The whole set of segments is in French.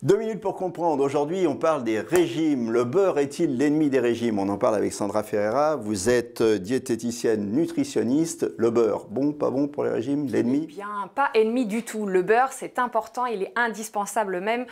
2 minutes pour comprendre. Aujourd'hui, on parle des régimes. Le beurre est-il l'ennemi des régimes? On en parle avec Sandra Ferreira. Vous êtes diététicienne nutritionniste. Le beurre, bon, pas bon pour les régimes? L'ennemi? Eh bien, pas ennemi du tout. Le beurre, c'est important, il est indispensable même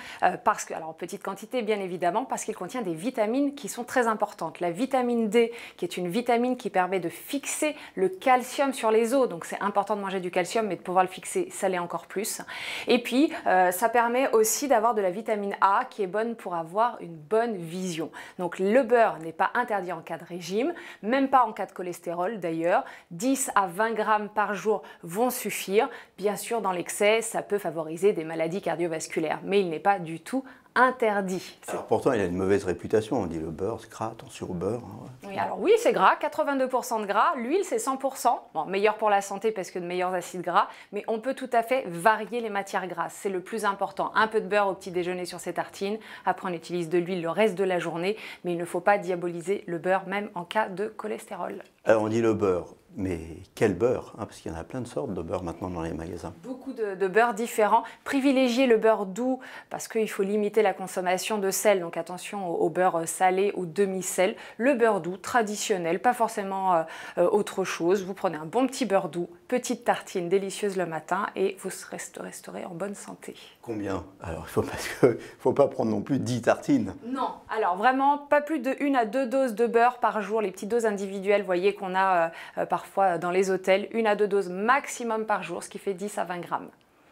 parce que, alors en petite quantité bien évidemment, parce qu'il contient des vitamines qui sont très importantes. La vitamine D, qui est une vitamine qui permet de fixer le calcium sur les os, donc c'est important de manger du calcium, mais de pouvoir le fixer, ça l'est encore plus. Et puis, ça permet aussi d'avoir de la vitamine A qui est bonne pour avoir une bonne vision. Donc le beurre n'est pas interdit en cas de régime, même pas en cas de cholestérol d'ailleurs. 10 à 20 grammes par jour vont suffire. Bien sûr, dans l'excès, ça peut favoriser des maladies cardiovasculaires, mais il n'est pas du tout interdit. Alors pourtant, il a une mauvaise réputation. On dit le beurre, c'est gras, attention au beurre. Oui, alors oui, c'est gras, 82% de gras. L'huile, c'est 100%. Bon, meilleur pour la santé parce que de meilleurs acides gras, mais on peut tout à fait varier les matières grasses. C'est le plus important. Un peu de beurre au petit déjeuner sur ses tartines. Après, on utilise de l'huile le reste de la journée, mais il ne faut pas diaboliser le beurre, même en cas de cholestérol. Alors on dit le beurre, mais quel beurre, hein, parce qu'il y en a plein de sortes de beurre maintenant dans les magasins. Beaucoup de beurres différents. Privilégiez le beurre doux parce qu'il faut limiter la consommation de sel. Donc attention au beurre salé ou demi-sel. Le beurre doux traditionnel, pas forcément autre chose. Vous prenez un bon petit beurre doux, petite tartine délicieuse le matin et vous resterez en bonne santé. Combien? Alors il faut pas prendre non plus 10 tartines. Non, alors vraiment pas plus de 1 à 2 doses de beurre par jour. Les petites doses individuelles, vous voyez qu'on a parfois dans les hôtels, 1 à 2 doses maximum par jour, ce qui fait 10 à 20 grammes.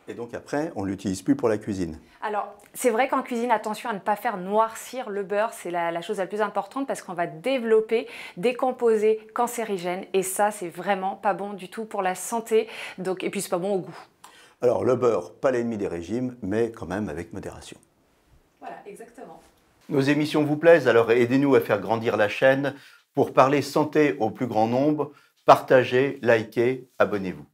Et donc après, on ne l'utilise plus pour la cuisine. Alors, c'est vrai qu'en cuisine, attention à ne pas faire noircir le beurre, c'est la chose la plus importante parce qu'on va développer des composés cancérigènes et ça, c'est vraiment pas bon du tout pour la santé. Donc, et puis, c'est pas bon au goût. Alors le beurre, pas l'ennemi des régimes, mais quand même avec modération. Voilà, exactement. Nos émissions vous plaisent, alors aidez-nous à faire grandir la chaîne pour parler santé au plus grand nombre. Partagez, likez, abonnez-vous.